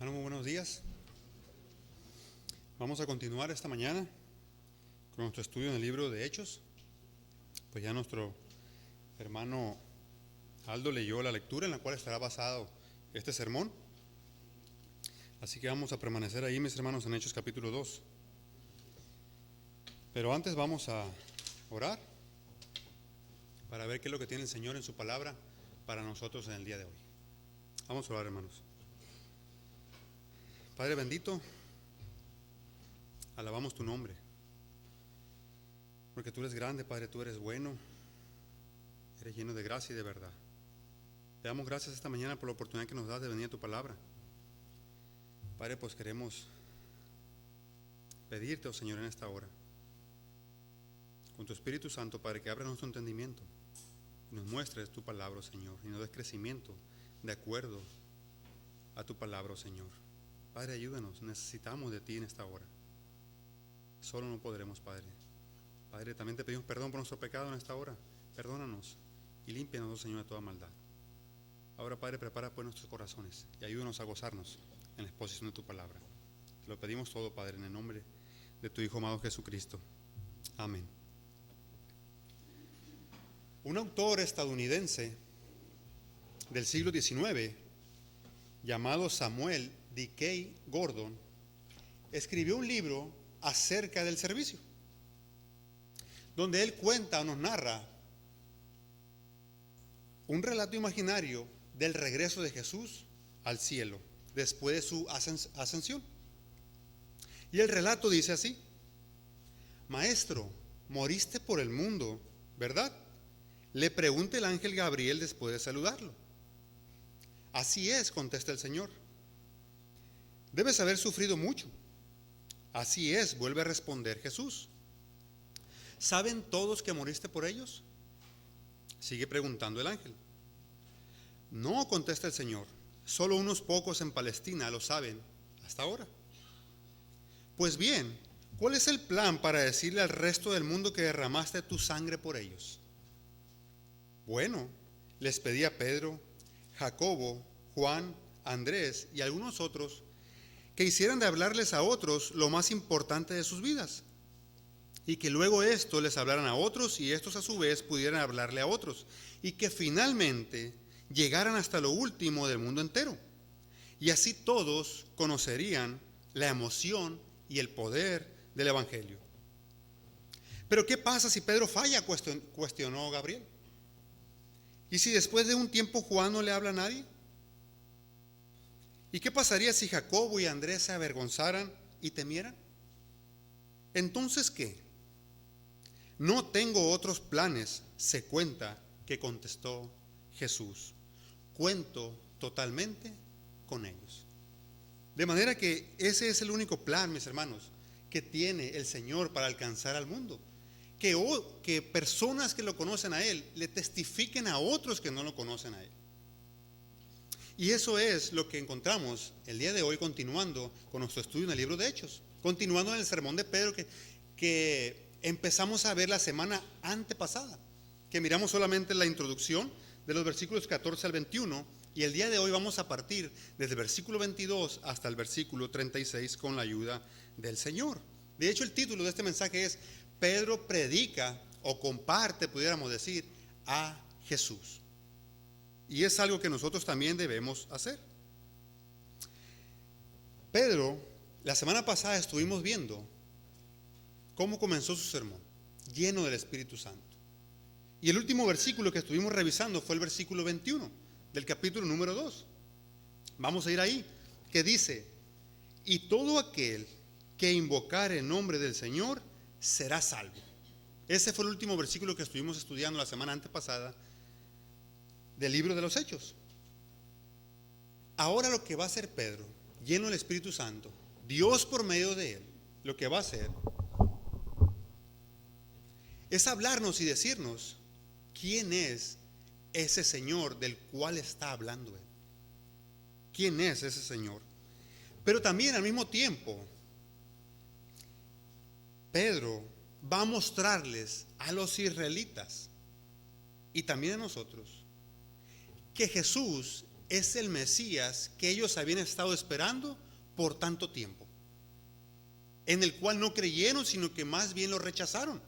Bueno, muy buenos días. Vamos a continuar esta mañana con nuestro estudio en el libro de Hechos. Pues ya nuestro hermano Aldo leyó la lectura en la cual estará basado este sermón. Así que vamos a permanecer ahí, mis hermanos, en Hechos capítulo 2. Pero antes vamos a orar para ver qué es lo que tiene el Señor en su palabra para nosotros en el día de hoy. Vamos a orar, hermanos. Padre bendito, alabamos tu nombre, porque tú eres grande, Padre, tú eres bueno, eres lleno de gracia y de verdad. Te damos gracias esta mañana por la oportunidad que nos das de venir a tu palabra. Padre, pues queremos pedirte, oh Señor, en esta hora, con tu Espíritu Santo, Padre, que abra nuestro entendimiento y nos muestres tu palabra, oh Señor, y nos des crecimiento de acuerdo a tu palabra, oh Señor. Padre, ayúdanos, necesitamos de ti en esta hora. Solo no podremos, Padre. Padre, también te pedimos perdón por nuestro pecado en esta hora. Perdónanos y límpianos, oh Señor, de toda maldad. Ahora, Padre, prepara pues nuestros corazones y ayúdanos a gozarnos en la exposición de tu palabra. Te lo pedimos todo, Padre, en el nombre de tu Hijo amado Jesucristo. Amén. Un autor estadounidense del siglo XIX, llamado Samuel D.K. Gordon, escribió un libro acerca del servicio, donde él cuenta o nos narra un relato imaginario del regreso de Jesús al cielo después de su ascensión. Y el relato dice así: Maestro, moriste por el mundo, ¿verdad?, le pregunta el ángel Gabriel después de saludarlo. Así es, contesta el Señor. Debes haber sufrido mucho. Así es, vuelve a responder Jesús. ¿Saben todos que moriste por ellos?, sigue preguntando el ángel. No, contesta el Señor, solo unos pocos en Palestina lo saben hasta ahora. Pues bien, ¿cuál es el plan para decirle al resto del mundo que derramaste tu sangre por ellos? Bueno, les pedí a Pedro, Jacobo, Juan, Andrés y algunos otros que hicieran de hablarles a otros lo más importante de sus vidas, y que luego esto les hablaran a otros y estos a su vez pudieran hablarle a otros, y que finalmente llegaran hasta lo último del mundo entero, y así todos conocerían la emoción y el poder del Evangelio. Pero ¿qué pasa si Pedro falla?, cuestionó Gabriel. ¿Y si después de un tiempo Juan no le habla a nadie? ¿Y qué pasaría si Jacobo y Andrés se avergonzaran y temieran? ¿Entonces qué? No tengo otros planes, se cuenta que contestó Jesús. Cuento totalmente con ellos. De manera que ese es el único plan, mis hermanos, que tiene el Señor para alcanzar al mundo. Que personas que lo conocen a Él le testifiquen a otros que no lo conocen a Él. Y eso es lo que encontramos el día de hoy, continuando con nuestro estudio en el libro de Hechos, continuando en el sermón de Pedro que empezamos a ver la semana antepasada, que miramos solamente la introducción de los versículos 14 al 21, y el día de hoy vamos a partir desde el versículo 22 hasta el versículo 36 con la ayuda del Señor. De hecho, el título de este mensaje es: Pedro predica o comparte, pudiéramos decir, a Jesús. Y es algo que nosotros también debemos hacer. Pedro, la semana pasada estuvimos viendo cómo comenzó su sermón, lleno del Espíritu Santo. Y el último versículo que estuvimos revisando fue el versículo 21 del capítulo número 2. Vamos a ir ahí, que dice: y todo aquel que invocare el nombre del Señor será salvo. Ese fue el último versículo que estuvimos estudiando la semana antepasada del libro de los Hechos. Ahora lo que va a hacer Pedro, lleno del Espíritu Santo, Dios por medio de él, lo que va a hacer es hablarnos y decirnos quién es ese Señor del cual está hablando él. ¿Quién es ese Señor? Pero también al mismo tiempo, Pedro va a mostrarles a los israelitas y también a nosotros que Jesús es el Mesías que ellos habían estado esperando por tanto tiempo, en el cual no creyeron, sino que más bien lo rechazaron,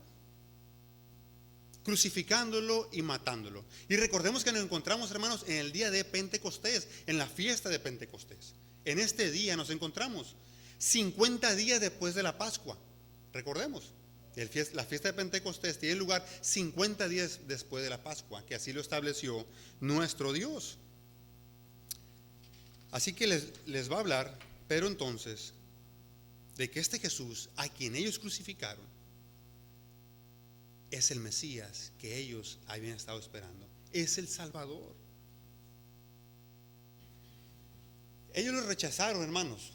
crucificándolo y matándolo. Y recordemos que nos encontramos, hermanos, en el día de Pentecostés, en la fiesta de Pentecostés. En este día nos encontramos 50 días después de la Pascua. Recordemos, la fiesta de Pentecostés tiene lugar 50 días después de la Pascua, que así lo estableció nuestro Dios. Así que les va a hablar, pero entonces, de que este Jesús, a quien ellos crucificaron, es el Mesías que ellos habían estado esperando. Es el Salvador. Ellos lo rechazaron, hermanos,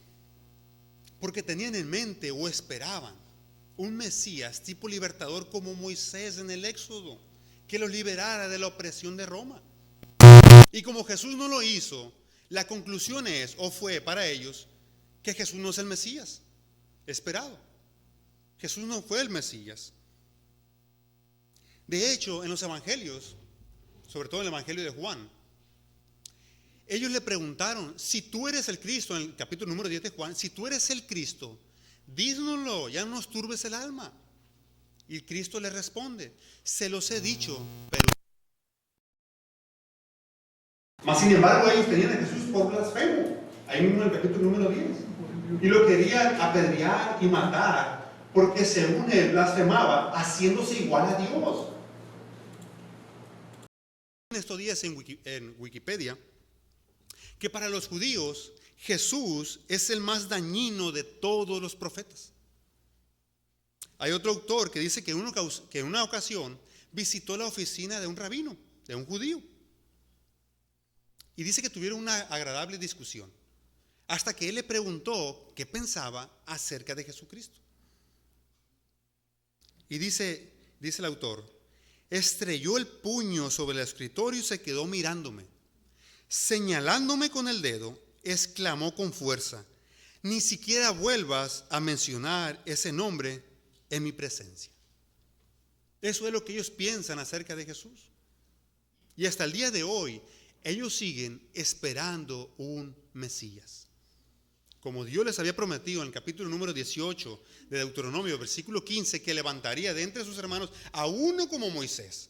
porque tenían en mente o esperaban un Mesías tipo libertador como Moisés en el Éxodo, que los liberara de la opresión de Roma. Y como Jesús no lo hizo, la conclusión es, o fue para ellos, que Jesús no es el Mesías esperado. Jesús no fue el Mesías. De hecho, en los evangelios, sobre todo en el evangelio de Juan, ellos le preguntaron: si tú eres el Cristo, en el capítulo número 10 de Juan, si tú eres el Cristo, dínoslo, ya no nos turbes el alma. Y Cristo le responde: se los he dicho, pero... Mas sin embargo ellos tenían a Jesús por blasfemo, ahí mismo en el capítulo número 10, y lo querían apedrear y matar, porque según él blasfemaba, haciéndose igual a Dios. En estos días en Wikipedia, que para los judíos Jesús es el más dañino de todos los profetas. Hay otro autor que dice que en una ocasión visitó la oficina de un rabino, de un judío, y dice que tuvieron una agradable discusión, hasta que él le preguntó qué pensaba acerca de Jesucristo. Y dice el autor: estrelló el puño sobre el escritorio y se quedó mirándome. Señalándome con el dedo, exclamó con fuerza: ni siquiera vuelvas a mencionar ese nombre en mi presencia. Eso es lo que ellos piensan acerca de Jesús. Y hasta el día de hoy, ellos siguen esperando un Mesías. Como Dios les había prometido en el capítulo número 18 de Deuteronomio, versículo 15, que levantaría de entre sus hermanos a uno como Moisés.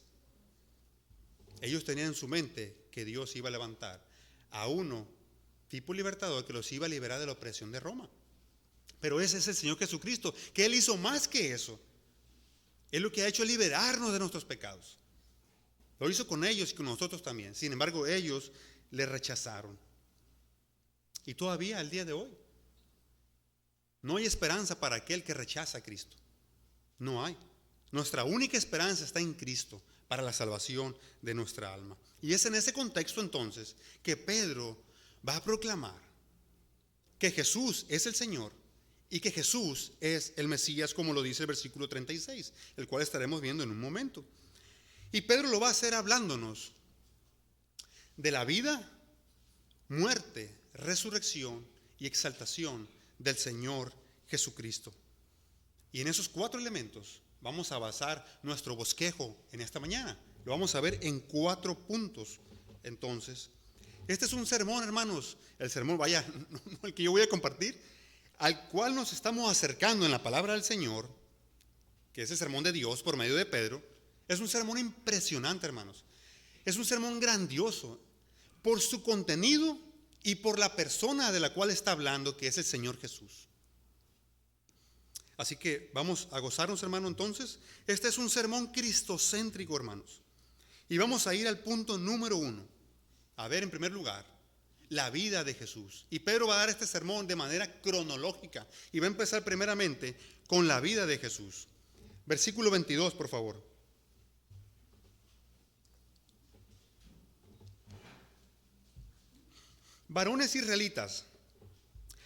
Ellos tenían en su mente que Dios iba a levantar a uno tipo libertador que los iba a liberar de la opresión de Roma. Pero ese es el Señor Jesucristo, que Él hizo más que eso. Él lo que ha hecho es liberarnos de nuestros pecados. Lo hizo con ellos y con nosotros también. Sin embargo, ellos le rechazaron. Y todavía al día de hoy no hay esperanza para aquel que rechaza a Cristo. No hay. Nuestra única esperanza está en Cristo para la salvación de nuestra alma. Y es en ese contexto entonces que Pedro va a proclamar que Jesús es el Señor y que Jesús es el Mesías, como lo dice el versículo 36, el cual estaremos viendo en un momento. Y Pedro lo va a hacer hablándonos de la vida, muerte, resurrección y exaltación del Señor Jesucristo. Y en esos 4 elementos vamos a basar nuestro bosquejo en esta mañana. Lo vamos a ver en 4 puntos. Entonces, este es un sermón, hermanos, el sermón, no el que yo voy a compartir, al cual nos estamos acercando en la palabra del Señor, que es el sermón de Dios por medio de Pedro. Es un sermón impresionante, hermanos. Es un sermón grandioso por su contenido y por la persona de la cual está hablando, que es el Señor Jesús. Así que vamos a gozarnos, hermano, entonces. Este es un sermón cristocéntrico, hermanos. Y vamos a ir al punto número 1. A ver, en primer lugar, la vida de Jesús. Y Pedro va a dar este sermón de manera cronológica. Y va a empezar primeramente con la vida de Jesús. Versículo 22, por favor. Varones israelitas,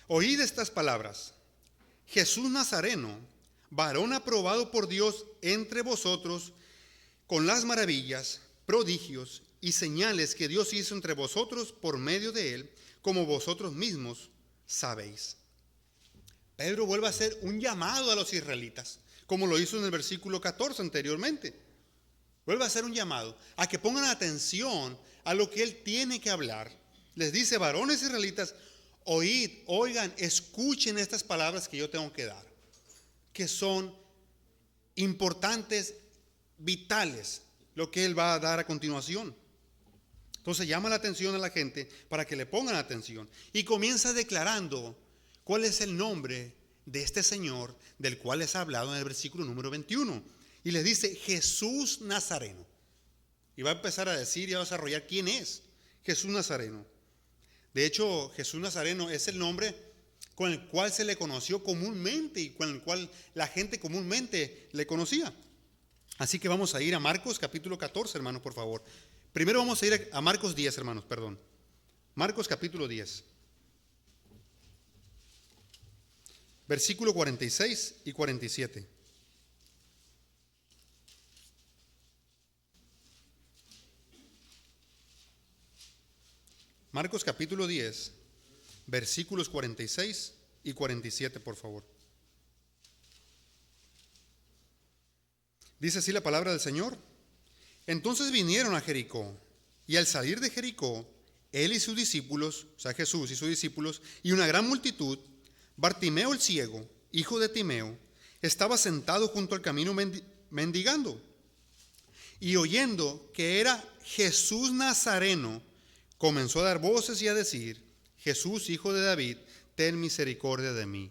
oíd estas palabras. Jesús Nazareno, varón aprobado por Dios entre vosotros, con las maravillas, prodigios y señales que Dios hizo entre vosotros por medio de él, como vosotros mismos sabéis. Pedro vuelve a hacer un llamado a los israelitas, como lo hizo en el versículo 14 anteriormente. Vuelve a hacer un llamado a que pongan atención a lo que él tiene que hablar. Les dice: varones israelitas, oíd, oigan, escuchen estas palabras que yo tengo que dar, que son importantes, vitales, lo que él va a dar a continuación. Entonces llama la atención a la gente para que le pongan atención y comienza declarando cuál es el nombre de este Señor del cual les ha hablado en el versículo número 21. Y les dice: Jesús Nazareno. Y va a empezar a decir y a desarrollar quién es Jesús Nazareno. De hecho, Jesús Nazareno es el nombre con el cual se le conoció comúnmente y con el cual la gente comúnmente le conocía. Así que vamos a ir a Marcos capítulo 14, hermanos, por favor. Primero vamos a ir a Marcos 10, hermanos, perdón. Marcos capítulo 10. Versículo 46 y 47. Marcos capítulo 10, versículos 46 y 47, por favor. Dice así la palabra del Señor. Entonces vinieron a Jericó, y al salir de Jericó, él y sus discípulos, o sea Jesús y sus discípulos, y una gran multitud, Bartimeo el ciego, hijo de Timeo, estaba sentado junto al camino mendigando. Y oyendo que era Jesús Nazareno, comenzó a dar voces y a decir: Jesús, hijo de David, ten misericordia de mí.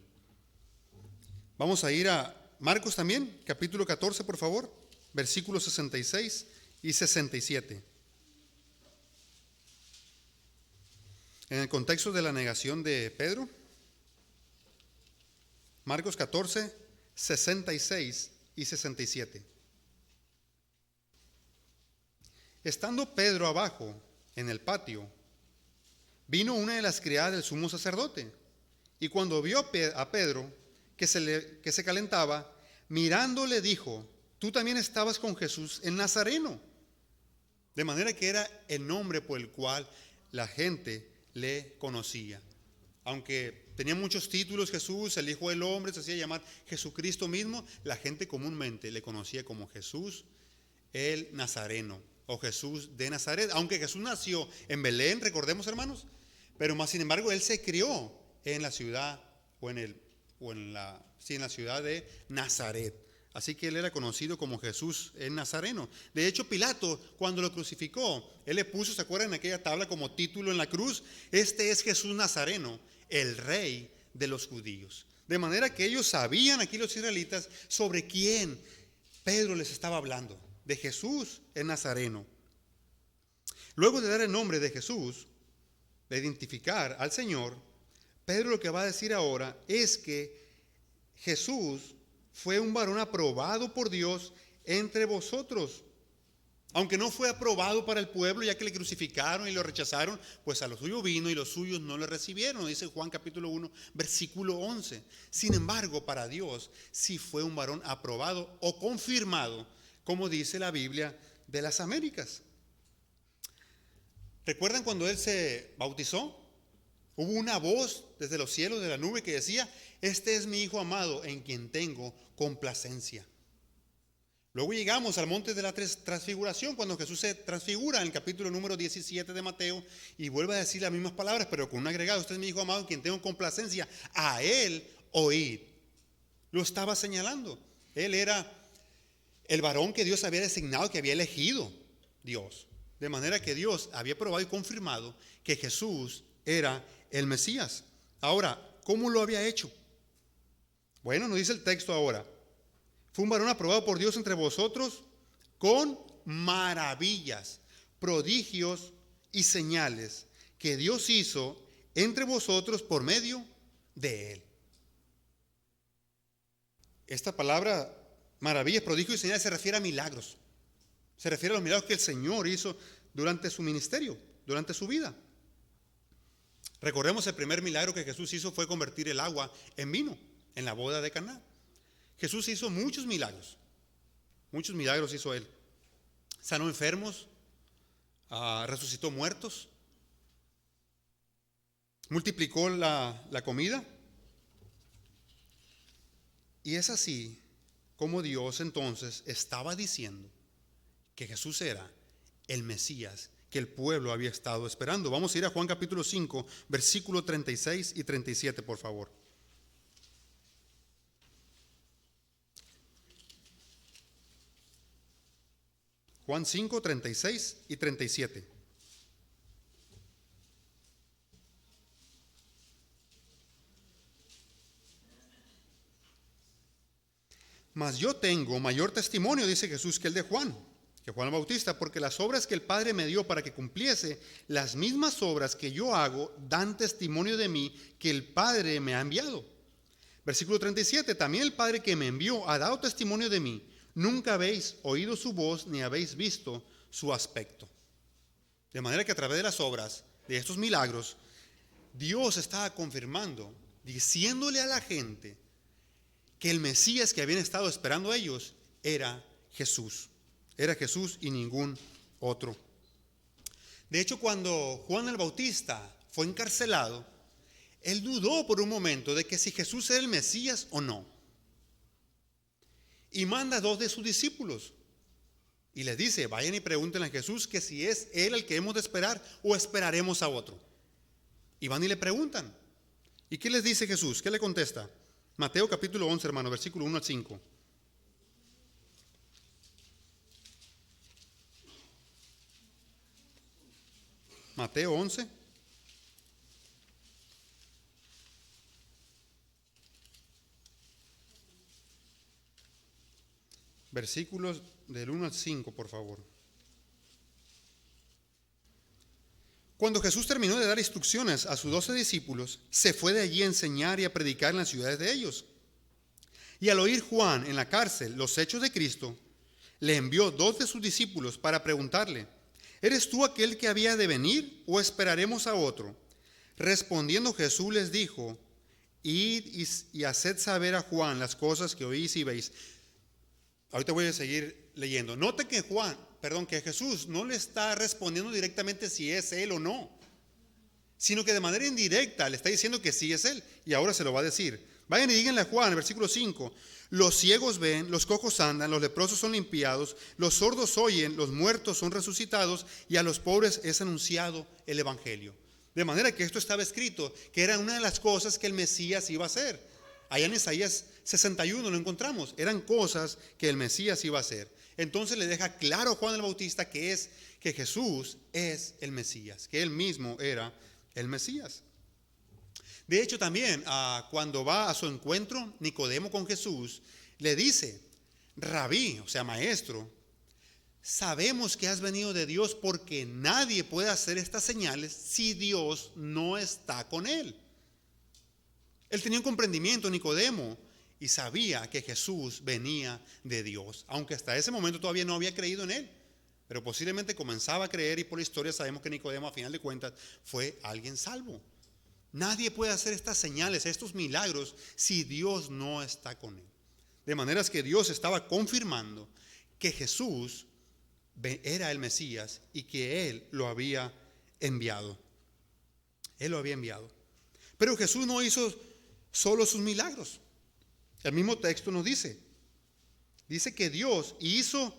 Vamos a ir a Marcos también, capítulo 14, por favor, versículos 66 y 67. En el contexto de la negación de Pedro, Marcos 14, 66 y 67. Estando Pedro abajo en el patio, vino una de las criadas del sumo sacerdote, y cuando vio a Pedro que se calentaba, mirándole dijo: tú también estabas con Jesús el Nazareno. De manera que era el nombre por el cual la gente le conocía. Aunque tenía muchos títulos Jesús, el Hijo del Hombre, se hacía llamar Jesucristo mismo, la gente comúnmente le conocía como Jesús el Nazareno o Jesús de Nazaret. Aunque Jesús nació en Belén, recordemos, hermanos, pero más sin embargo él se crió en la ciudad en la ciudad de Nazaret. Así que él era conocido como Jesús el Nazareno. De hecho, Pilato, cuando lo crucificó, él le puso, ¿se acuerdan? En aquella tabla como título en la cruz: este es Jesús Nazareno, el rey de los judíos. De manera que ellos sabían, aquí los israelitas, sobre quién Pedro les estaba hablando: de Jesús el Nazareno. Luego de dar el nombre de Jesús, de identificar al Señor, Pedro lo que va a decir ahora es que Jesús fue un varón aprobado por Dios entre vosotros. Aunque no fue aprobado para el pueblo, ya que le crucificaron y lo rechazaron, pues a los suyos vino y los suyos no le recibieron, dice Juan capítulo 1, versículo 11. Sin embargo, para Dios sí fue un varón aprobado o confirmado, como dice la Biblia de las Américas. ¿Recuerdan cuando él se bautizó? Hubo una voz desde los cielos de la nube que decía: este es mi Hijo amado, en quien tengo complacencia. Luego llegamos al monte de la transfiguración, cuando Jesús se transfigura en el capítulo número 17 de Mateo, y vuelve a decir las mismas palabras, pero con un agregado: usted es mi Hijo amado, en quien tengo complacencia, a él oíd. Lo estaba señalando. Él era el varón que Dios había designado, que había elegido Dios. De manera que Dios había probado y confirmado que Jesús era el Mesías. Ahora, ¿cómo lo había hecho? Bueno, nos dice el texto ahora: fue un varón aprobado por Dios entre vosotros con maravillas, prodigios y señales que Dios hizo entre vosotros por medio de él. Esta palabra maravillas, prodigios y señales se refiere a milagros. Se refiere a los milagros que el Señor hizo durante su ministerio, durante su vida. Recordemos, el primer milagro que Jesús hizo fue convertir el agua en vino en la boda de Caná. Jesús hizo muchos milagros hizo él. Sanó enfermos, resucitó muertos, multiplicó la comida. Y es así como Dios entonces estaba diciendo que Jesús era el Mesías que el pueblo había estado esperando. Vamos a ir a Juan capítulo 5, versículo 36 y 37, por favor. Juan 5, 36 y 37. Mas yo tengo mayor testimonio, dice Jesús, que el de Juan, que Juan el Bautista, porque las obras que el Padre me dio para que cumpliese, las mismas obras que yo hago, dan testimonio de mí que el Padre me ha enviado. Versículo 37, también el Padre que me envió ha dado testimonio de mí. Nunca habéis oído su voz ni habéis visto su aspecto. De manera que a través de las obras, de estos milagros, Dios estaba confirmando, diciéndole a la gente que el Mesías que habían estado esperando ellos era Jesús. Era Jesús y ningún otro. De hecho, cuando Juan el Bautista fue encarcelado, él dudó por un momento de que si Jesús era el Mesías o no. Y manda a 2 de sus discípulos y les dice: vayan y pregúntenle a Jesús que si es él el que hemos de esperar o esperaremos a otro. Y van y le preguntan. ¿Y qué les dice Jesús? ¿Qué le contesta? Mateo capítulo 11, hermano, versículo 1 al 5. Mateo 11. Versículos del 1 al 5, por favor. Cuando Jesús terminó de dar instrucciones a sus 12 discípulos, se fue de allí a enseñar y a predicar en las ciudades de ellos. Y al oír Juan en la cárcel los hechos de Cristo, le envió 2 de sus discípulos para preguntarle: ¿eres tú aquel que había de venir o esperaremos a otro? Respondiendo Jesús les dijo: id y haced saber a Juan las cosas que oís y veis. Ahorita voy a seguir leyendo. Note que que Jesús no le está respondiendo directamente si es él o no, sino que de manera indirecta le está diciendo que sí es él. Y ahora se lo va a decir. Vayan y díganle a Juan, versículo 5: los ciegos ven, los cojos andan, los leprosos son limpiados, los sordos oyen, los muertos son resucitados, y a los pobres es anunciado el evangelio. De manera que esto estaba escrito, que era una de las cosas que el Mesías iba a hacer. Allá en Isaías 61 lo encontramos. Eran cosas que el Mesías iba a hacer. Entonces le deja claro a Juan el Bautista que Jesús es el Mesías, que él mismo era el Mesías. De hecho, también cuando va a su encuentro Nicodemo con Jesús, le dice: Rabí, o sea, maestro, sabemos que has venido de Dios, porque nadie puede hacer estas señales si Dios no está con él. Él tenía un comprendimiento, Nicodemo, y sabía que Jesús venía de Dios, aunque hasta ese momento todavía no había creído en él, pero posiblemente comenzaba a creer, y por la historia sabemos que Nicodemo, a final de cuentas, fue alguien salvo. Nadie puede hacer estas señales, estos milagros, si Dios no está con él. De maneras que Dios estaba confirmando que Jesús era el Mesías y que él lo había enviado. Él lo había enviado. Pero Jesús no hizo solo sus milagros. El mismo texto nos dice que Dios hizo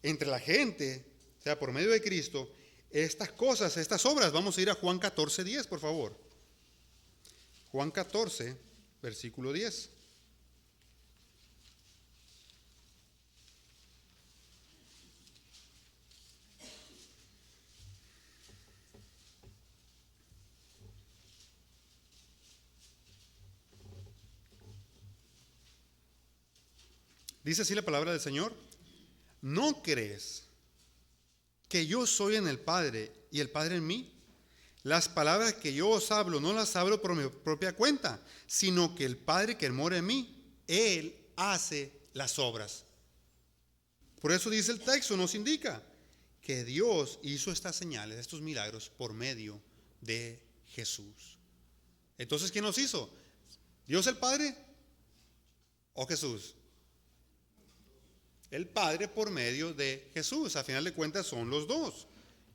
entre la gente, o sea, por medio de Cristo, estas cosas, estas obras. Vamos a ir a Juan 14, 10, por favor. Juan 14, versículo 10. Dice así la palabra del Señor: ¿no crees que yo soy en el Padre y el Padre en mí? Las palabras que yo os hablo no las hablo por mi propia cuenta, sino que el Padre que mora en mí, Él hace las obras. Por eso dice el texto, nos indica que Dios hizo estas señales, estos milagros, por medio de Jesús. Entonces, ¿quién los hizo? ¿Dios el Padre o Jesús? El Padre por medio de Jesús. A final de cuentas son los dos.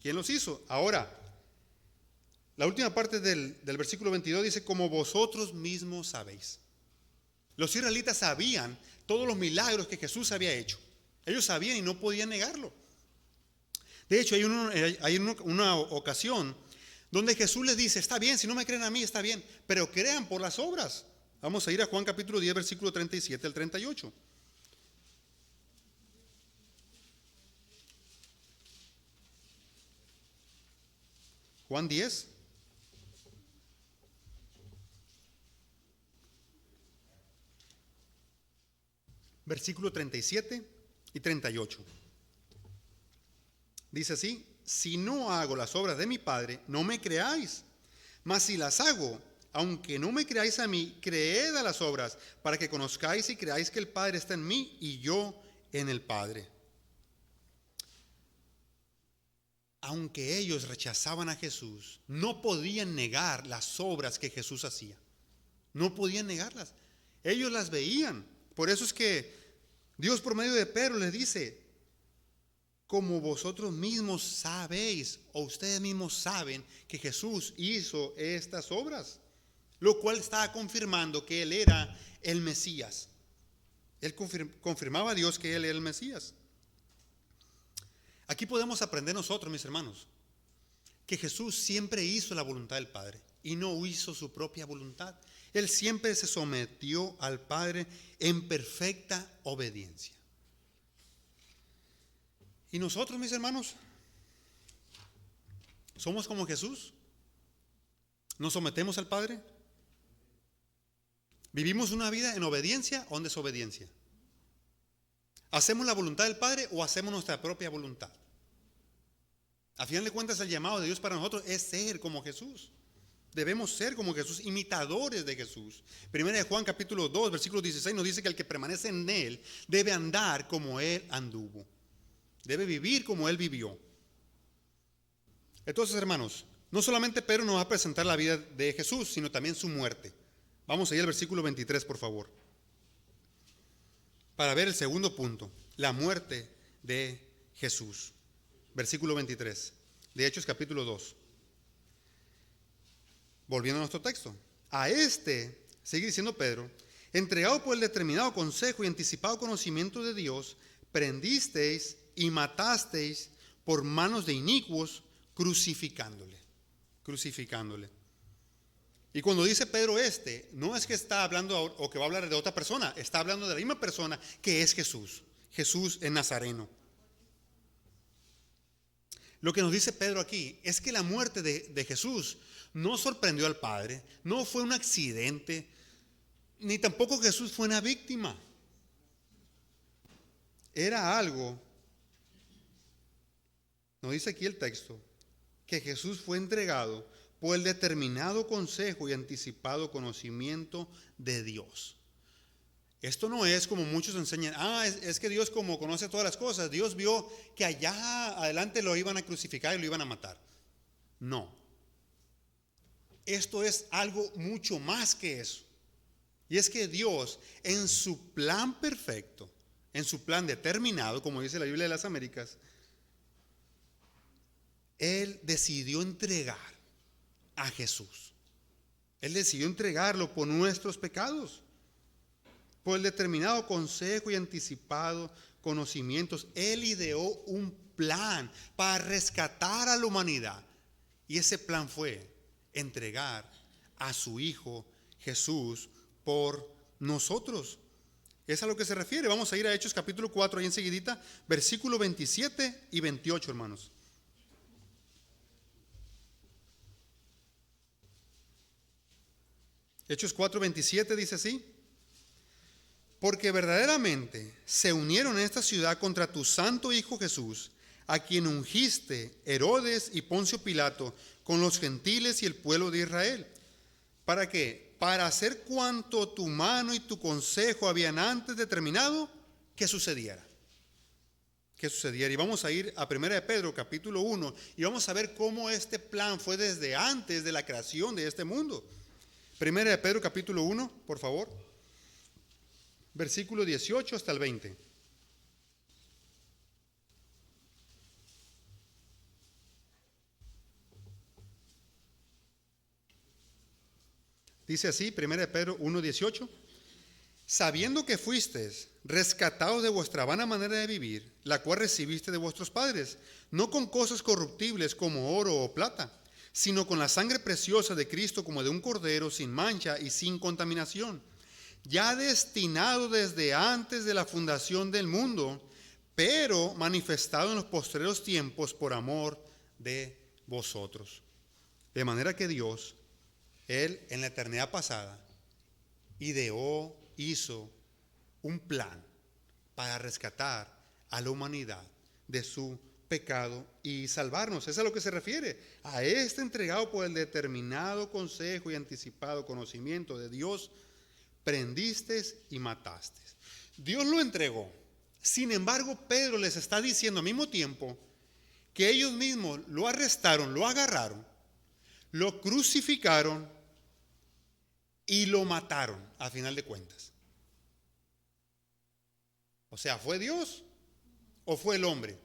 ¿Quién los hizo? Ahora, la última parte del versículo 22 dice: como vosotros mismos sabéis. Los israelitas sabían todos los milagros que Jesús había hecho. Ellos sabían y no podían negarlo. De hecho, hay una ocasión donde Jesús les dice, está bien, si no me creen a mí, está bien, pero crean por las obras. Vamos a ir a Juan capítulo 10, versículo 37 al 38. Juan 10, versículo 37 y 38. Dice así, si no hago las obras de mi Padre, no me creáis. Mas si las hago, aunque no me creáis a mí, creed a las obras, para que conozcáis y creáis que el Padre está en mí y yo en el Padre. Aunque ellos rechazaban a Jesús, no podían negar las obras que Jesús hacía. No podían negarlas. Ellos las veían. Por eso es que Dios por medio de Pedro les dice, como vosotros mismos sabéis, o ustedes mismos saben, que Jesús hizo estas obras, lo cual estaba confirmando que Él era el Mesías. Él confirmaba a Dios que Él era el Mesías. Aquí podemos aprender nosotros, mis hermanos, que Jesús siempre hizo la voluntad del Padre y no hizo su propia voluntad. Él siempre se sometió al Padre en perfecta obediencia. Y nosotros, mis hermanos, somos como Jesús. ¿Nos sometemos al Padre? ¿Vivimos una vida en obediencia o en desobediencia? ¿Hacemos la voluntad del Padre o hacemos nuestra propia voluntad? A final de cuentas, el llamado de Dios para nosotros es ser como Jesús. Debemos ser como Jesús, imitadores de Jesús. Primera de Juan capítulo 2, versículo 16 nos dice que el que permanece en Él debe andar como Él anduvo. Debe vivir como Él vivió. Entonces, hermanos, no solamente Pedro nos va a presentar la vida de Jesús, sino también su muerte. Vamos a ir al versículo 23, por favor, para ver el segundo punto, la muerte de Jesús. Versículo 23, de Hechos capítulo 2. Volviendo a nuestro texto. A este, sigue diciendo Pedro, entregado por el determinado consejo y anticipado conocimiento de Dios, prendisteis y matasteis por manos de inicuos, crucificándole. Y cuando dice Pedro no es que está hablando o que va a hablar de otra persona, está hablando de la misma persona que es Jesús, Jesús el Nazareno. Lo que nos dice Pedro aquí es que la muerte de Jesús no sorprendió al Padre, no fue un accidente, ni tampoco Jesús fue una víctima. Era algo, nos dice aquí el texto, que Jesús fue entregado por el determinado consejo y anticipado conocimiento de Dios. Esto no es como muchos enseñan, es que Dios como conoce todas las cosas, Dios vio que allá adelante lo iban a crucificar y lo iban a matar. No. Esto es algo mucho más que eso. Y es que Dios, en su plan perfecto, en su plan determinado, como dice la Biblia de las Américas, Él decidió entregar a Jesús. Él decidió entregarlo por nuestros pecados. Por el determinado consejo y anticipado conocimientos, Él ideó un plan para rescatar a la humanidad. Y ese plan fue entregar a su Hijo Jesús por nosotros. Es a lo que se refiere. Vamos a ir a Hechos capítulo 4, ahí enseguidita, versículo 27 y 28, hermanos. Hechos 4, 27 dice así: porque verdaderamente se unieron en esta ciudad contra tu santo Hijo Jesús, a quien ungiste Herodes y Poncio Pilato con los gentiles y el pueblo de Israel. ¿Para qué? Para hacer cuanto tu mano y tu consejo habían antes determinado que sucediera. Y vamos a ir a 1 de Pedro capítulo 1 y vamos a ver cómo este plan fue desde antes de la creación de este mundo. 1 de Pedro capítulo 1, por favor. Versículo 18 hasta el 20. Dice así, 1 de Pedro 1:18. sabiendo que fuisteis rescatados de vuestra vana manera de vivir, la cual recibiste de vuestros padres, no con cosas corruptibles como oro o plata, sino con la sangre preciosa de Cristo como de un cordero sin mancha y sin contaminación, ya destinado desde antes de la fundación del mundo, pero manifestado en los postreros tiempos por amor de vosotros. De manera que Dios, Él en la eternidad pasada, hizo un plan para rescatar a la humanidad de su pecado y salvarnos. Es a lo que se refiere. A este entregado por el determinado consejo y anticipado conocimiento de Dios, prendisteis y matasteis. Dios lo entregó. Sin embargo, Pedro les está diciendo al mismo tiempo que ellos mismos lo arrestaron, lo agarraron, lo crucificaron y lo mataron a final de cuentas. O sea, ¿fue Dios o fue el hombre?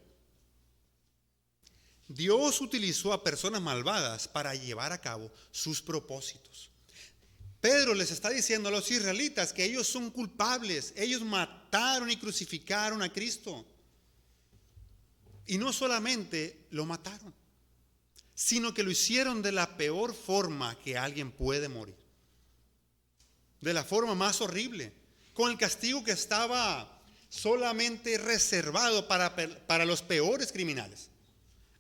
Dios utilizó a personas malvadas para llevar a cabo sus propósitos. Pedro les está diciendo a los israelitas que ellos son culpables. Ellos mataron y crucificaron a Cristo. Y no solamente lo mataron, sino que lo hicieron de la peor forma que alguien puede morir. De la forma más horrible, con el castigo que estaba solamente reservado para los peores criminales.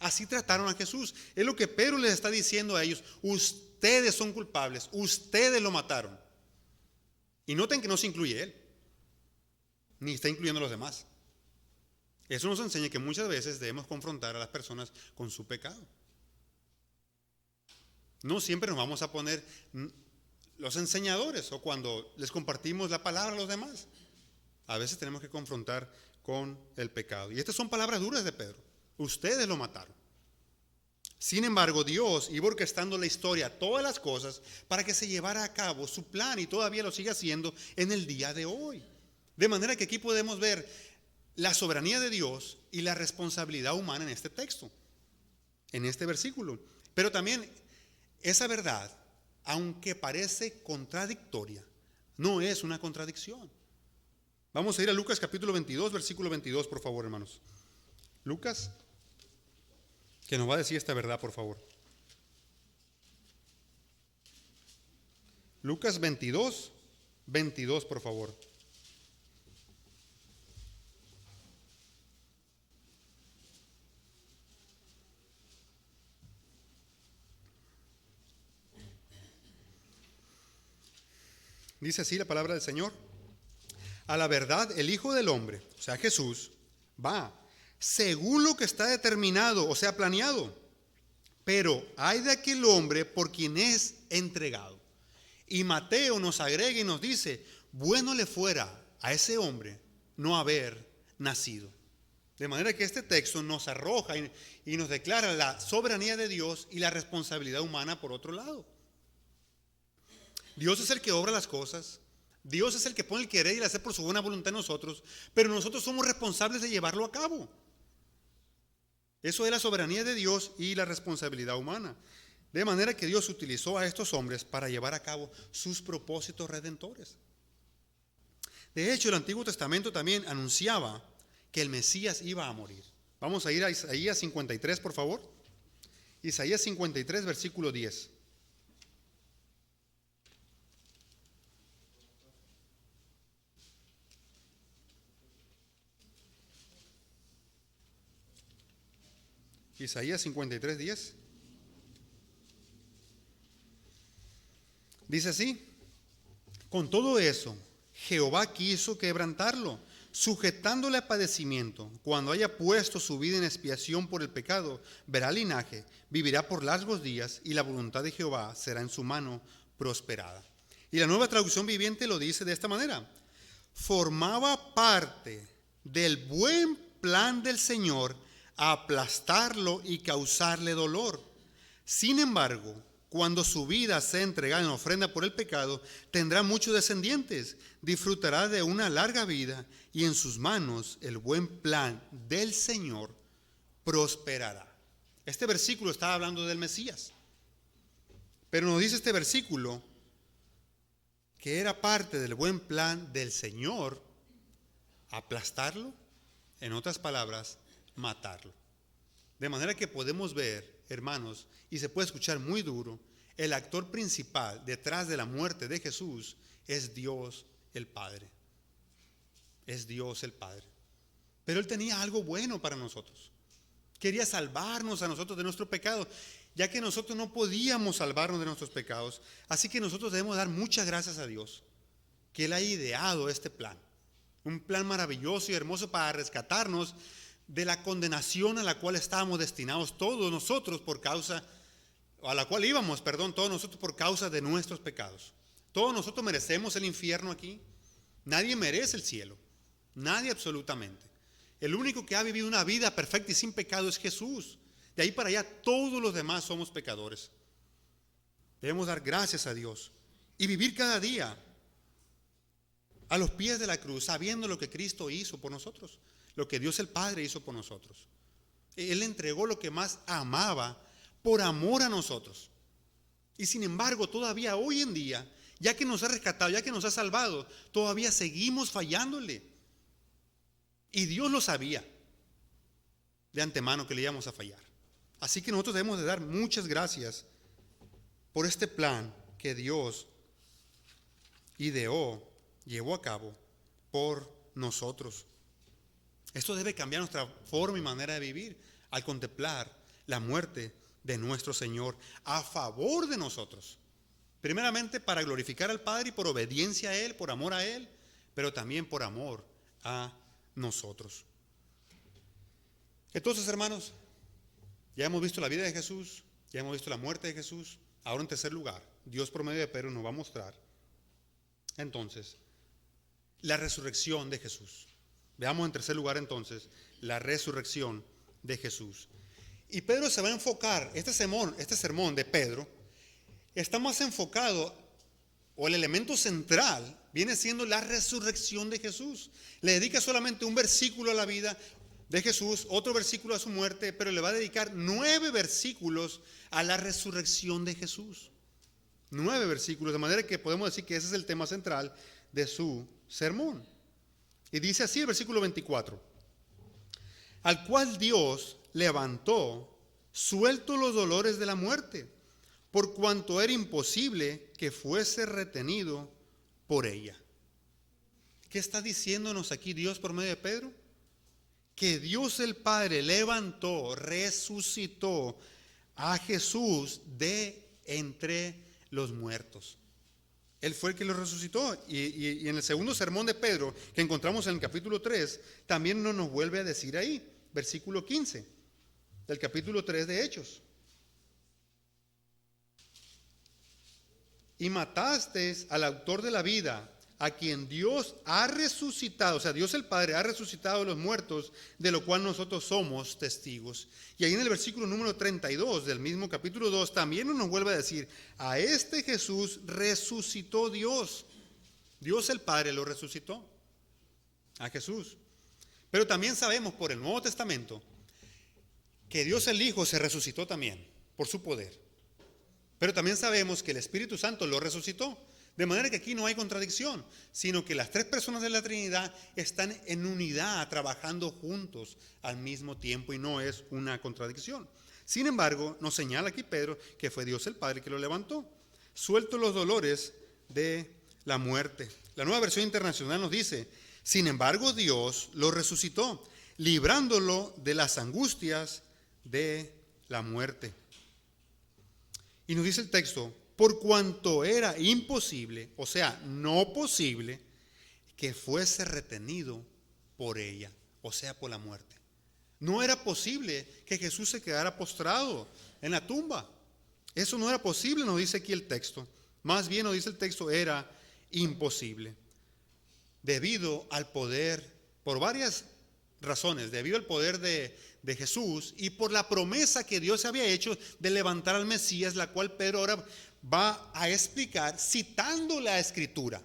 Así trataron a Jesús. Es lo que Pedro les está diciendo a ellos. Ustedes son culpables, ustedes lo mataron. Y noten que no se incluye él, ni está incluyendo a los demás. Eso nos enseña que muchas veces debemos confrontar a las personas con su pecado. No siempre nos vamos a poner los enseñadores o cuando les compartimos la palabra a los demás. A veces tenemos que confrontar con el pecado. Y estas son palabras duras de Pedro. Ustedes lo mataron. Sin embargo, Dios iba orquestando la historia, todas las cosas, para que se llevara a cabo su plan y todavía lo sigue haciendo en el día de hoy. De manera que aquí podemos ver la soberanía de Dios y la responsabilidad humana en este texto, en este versículo. Pero también esa verdad, aunque parece contradictoria, no es una contradicción. Vamos a ir a Lucas capítulo 22, versículo 22, por favor, hermanos. Lucas, que nos va a decir esta verdad, por favor. Lucas 22, 22, por favor. Dice así la palabra del Señor. A la verdad, el Hijo del Hombre, o sea, Jesús, va según lo que está determinado, o sea, planeado. Pero hay de aquel hombre por quien es entregado. Y Mateo nos agrega y nos dice, bueno le fuera a ese hombre no haber nacido. De manera que este texto nos arroja y nos declara la soberanía de Dios y la responsabilidad humana por otro lado. Dios es el que obra las cosas. Dios es el que pone el querer y el hacer por su buena voluntad en nosotros, pero nosotros somos responsables de llevarlo a cabo. Eso es la soberanía de Dios y la responsabilidad humana. De manera que Dios utilizó a estos hombres para llevar a cabo sus propósitos redentores. De hecho, el Antiguo Testamento también anunciaba que el Mesías iba a morir. Vamos a ir a Isaías 53, por favor. Isaías 53, versículo 10. Isaías 53, 10. Dice así: con todo eso, Jehová quiso quebrantarlo, sujetándole a padecimiento. Cuando haya puesto su vida en expiación por el pecado, verá linaje, vivirá por largos días, y la voluntad de Jehová será en su mano prosperada. Y la Nueva Traducción Viviente lo dice de esta manera: formaba parte del buen plan del Señor aplastarlo y causarle dolor. Sin embargo, cuando su vida sea entregada en ofrenda por el pecado, tendrá muchos descendientes, disfrutará de una larga vida y en sus manos el buen plan del Señor prosperará. Este versículo está hablando del Mesías, pero nos dice este versículo que era parte del buen plan del Señor aplastarlo, en otras palabras, matarlo. De manera que podemos ver, hermanos, y se puede escuchar muy duro, el actor principal detrás de la muerte de Jesús es Dios el Padre. Es Dios el Padre. Pero Él tenía algo bueno para nosotros. Quería salvarnos a nosotros de nuestro pecado, ya que nosotros no podíamos salvarnos de nuestros pecados. Así que nosotros debemos dar muchas gracias a Dios, que Él ha ideado este plan. Un plan maravilloso y hermoso para rescatarnos de la condenación a la cual estábamos destinados todos nosotros por causa, a la cual íbamos, todos nosotros por causa de nuestros pecados. Todos nosotros merecemos el infierno aquí. Nadie merece el cielo. Nadie absolutamente. El único que ha vivido una vida perfecta y sin pecado es Jesús. De ahí para allá todos los demás somos pecadores. Debemos dar gracias a Dios y vivir cada día a los pies de la cruz, sabiendo lo que Cristo hizo por nosotros, lo que Dios el Padre hizo por nosotros. Él entregó lo que más amaba por amor a nosotros. Y sin embargo, todavía hoy en día, ya que nos ha rescatado, ya que nos ha salvado, todavía seguimos fallándole. Y Dios lo sabía de antemano que le íbamos a fallar. Así que nosotros debemos de dar muchas gracias por este plan que Dios ideó, llevó a cabo por nosotros. Esto debe cambiar nuestra forma y manera de vivir al contemplar la muerte de nuestro Señor a favor de nosotros. Primeramente para glorificar al Padre y por obediencia a Él, por amor a Él, pero también por amor a nosotros. Entonces, hermanos, ya hemos visto la vida de Jesús, ya hemos visto la muerte de Jesús. Ahora, en tercer lugar, Dios por medio de Pedro nos va a mostrar entonces la resurrección de Jesús. Veamos en tercer lugar entonces la resurrección de Jesús. Y Pedro se va a enfocar, este sermón de Pedro está más enfocado, o el elemento central viene siendo la resurrección de Jesús. Le dedica solamente un versículo a la vida de Jesús, otro versículo a su muerte, pero le va a dedicar 9 versículos a la resurrección de Jesús. 9 versículos, de manera que podemos decir que ese es el tema central de su sermón. Y dice así el versículo 24: al cual Dios levantó, suelto los dolores de la muerte, por cuanto era imposible que fuese retenido por ella. ¿Qué está diciéndonos aquí Dios por medio de Pedro? Que Dios el Padre levantó, resucitó a Jesús de entre los muertos. Él fue el que lo resucitó. Y en el segundo sermón de Pedro, que encontramos en el capítulo 3, también nos vuelve a decir ahí, versículo 15 del capítulo 3 de Hechos: y matasteis al autor de la vida, a quien Dios ha resucitado, o sea, Dios el Padre ha resucitado de los muertos, de lo cual nosotros somos testigos. Y ahí en el versículo número 32 del mismo capítulo 2 también nos vuelve a decir: a este Jesús resucitó Dios. Dios el Padre lo resucitó a Jesús. Pero también sabemos por el Nuevo Testamento que Dios el Hijo se resucitó también por su poder. Pero también sabemos que el Espíritu Santo lo resucitó. De manera que aquí no hay contradicción, sino que las 3 personas de la Trinidad están en unidad, trabajando juntos al mismo tiempo, y no es una contradicción. Sin embargo, nos señala aquí Pedro que fue Dios el Padre que lo levantó, suelto los dolores de la muerte. La Nueva Versión Internacional nos dice: sin embargo, Dios lo resucitó, librándolo de las angustias de la muerte. Y nos dice el texto: por cuanto era imposible, o sea, no posible, que fuese retenido por ella, o sea, por la muerte. No era posible que Jesús se quedara postrado en la tumba. Eso no era posible, nos dice aquí el texto. Más bien nos dice el texto, era imposible. Debido al poder, por varias razones, debido al poder de Jesús y por la promesa que Dios había hecho de levantar al Mesías, la cual Pedro ahora va a explicar citando la Escritura,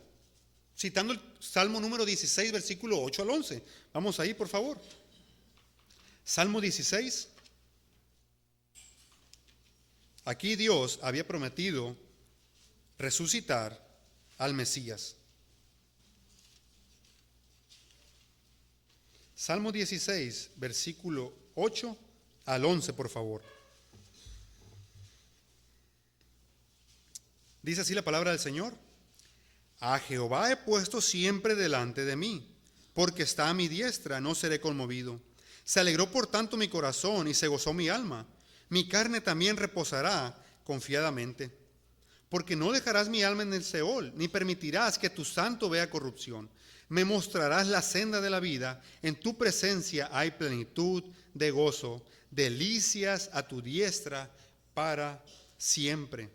citando el Salmo número 16, versículo 8 al 11. Vamos ahí, por favor. Salmo 16. Aquí Dios había prometido resucitar al Mesías. Salmo 16, versículo 8 al 11, por favor. Dice así la palabra del Señor: a Jehová he puesto siempre delante de mí, porque está a mi diestra, no seré conmovido. Se alegró por tanto mi corazón y se gozó mi alma. Mi carne también reposará confiadamente. Porque no dejarás mi alma en el Seol, ni permitirás que tu santo vea corrupción. Me mostrarás la senda de la vida, en tu presencia hay plenitud de gozo, delicias a tu diestra para siempre.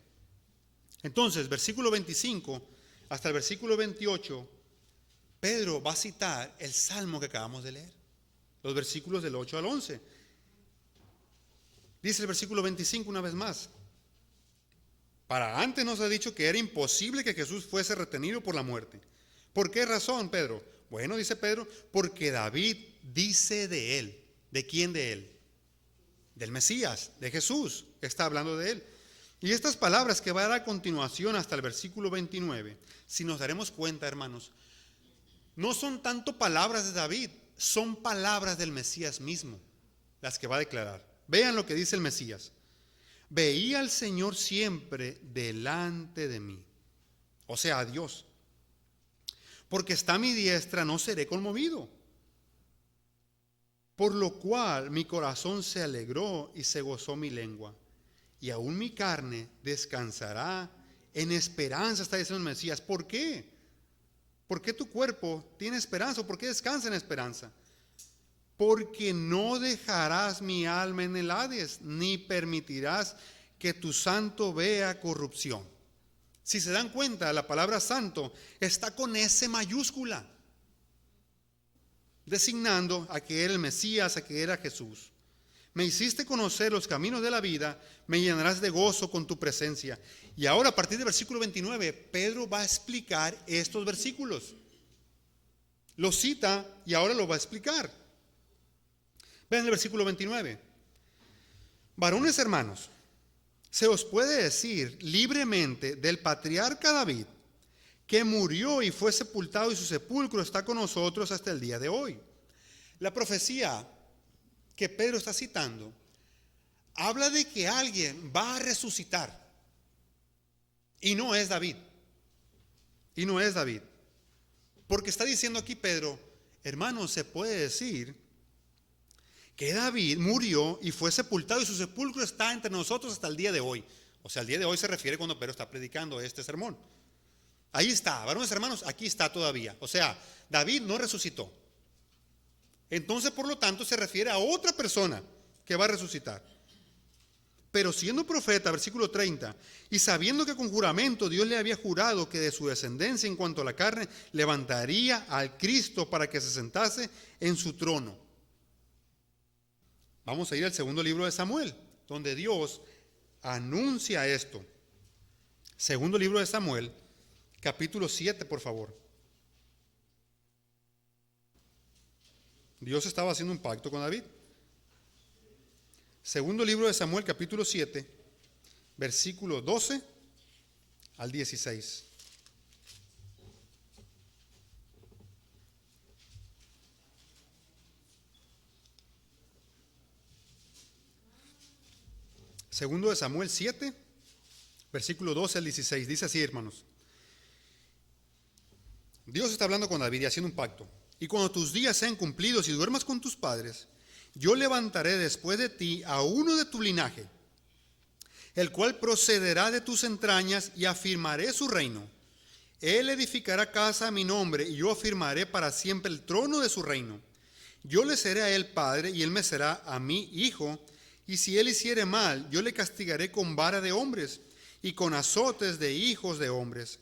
Entonces, versículo 25 hasta el versículo 28, Pedro va a citar el salmo que acabamos de leer, los versículos del 8 al 11. Dice el versículo 25 una vez más: para antes nos ha dicho que era imposible que Jesús fuese retenido por la muerte. ¿Por qué razón, Pedro? Bueno, dice Pedro, porque David dice de él. ¿De quién de él? Del Mesías, de Jesús. Está hablando de él. Y estas palabras que va a dar a continuación hasta el versículo 29, si nos daremos cuenta, hermanos, no son tanto palabras de David, son palabras del Mesías mismo, las que va a declarar. Vean lo que dice el Mesías: veía al Señor siempre delante de mí, o sea, a Dios. Porque está a mi diestra, no seré conmovido. Por lo cual mi corazón se alegró y se gozó mi lengua. Y aún mi carne descansará en esperanza, está diciendo el Mesías. ¿Por qué? ¿Por qué tu cuerpo tiene esperanza? ¿Por qué descansa en esperanza? Porque no dejarás mi alma en el Hades, ni permitirás que tu santo vea corrupción. Si se dan cuenta, la palabra santo está con S mayúscula, designando a que era el Mesías, a que era Jesús. Me hiciste conocer los caminos de la vida, me llenarás de gozo con tu presencia. Y ahora, a partir del versículo 29, Pedro va a explicar estos versículos. Los cita y ahora lo va a explicar. Vean el versículo 29. Varones hermanos, se os puede decir libremente del patriarca David, que murió y fue sepultado y su sepulcro está con nosotros hasta el día de hoy. La profecía que Pedro está citando habla de que alguien va a resucitar. Y no es David. Y no es David. Porque está diciendo aquí Pedro, hermanos, se puede decir que David murió y fue sepultado y su sepulcro está entre nosotros hasta el día de hoy. O sea, el día de hoy se refiere cuando Pedro está predicando este sermón. Ahí está, varones hermanos, aquí está todavía. O sea, David no resucitó. Entonces, por lo tanto, se refiere a otra persona que va a resucitar. Pero siendo profeta, versículo 30, y sabiendo que con juramento Dios le había jurado que de su descendencia en cuanto a la carne levantaría al Cristo para que se sentase en su trono. Vamos a ir al segundo libro de Samuel, donde Dios anuncia esto. Segundo libro de Samuel, capítulo 7, por favor. Dios estaba haciendo un pacto con David. Segundo libro de Samuel, capítulo 7, versículo 12 al 16. Segundo de Samuel 7, versículo 12 al 16. Dice así, hermanos. Dios está hablando con David y haciendo un pacto. Y cuando tus días sean cumplidos y duermas con tus padres, yo levantaré después de ti a uno de tu linaje, el cual procederá de tus entrañas, y afirmaré su reino. Él edificará casa a mi nombre, y yo afirmaré para siempre el trono de su reino. Yo le seré a él padre, y él me será a mí hijo. Y si él hiciere mal, yo le castigaré con vara de hombres y con azotes de hijos de hombres.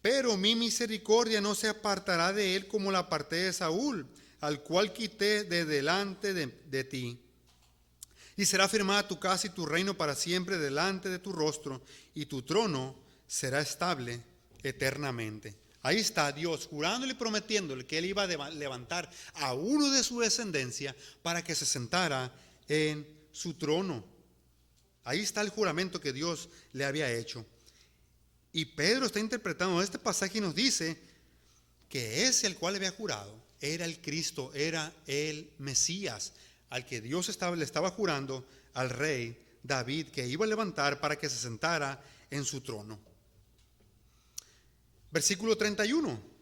Pero mi misericordia no se apartará de él como la aparté de Saúl, al cual quité de delante de ti. Y será firmada tu casa y tu reino para siempre delante de tu rostro, y tu trono será estable eternamente. Ahí está Dios jurándole y prometiéndole que él iba a levantar a uno de su descendencia para que se sentara en su trono. Ahí está el juramento que Dios le había hecho. Y Pedro está interpretando este pasaje y nos dice que ese al cual había jurado era el Cristo, era el Mesías, al que Dios le estaba jurando al rey David, que iba a levantar para que se sentara en su trono. Versículo 31.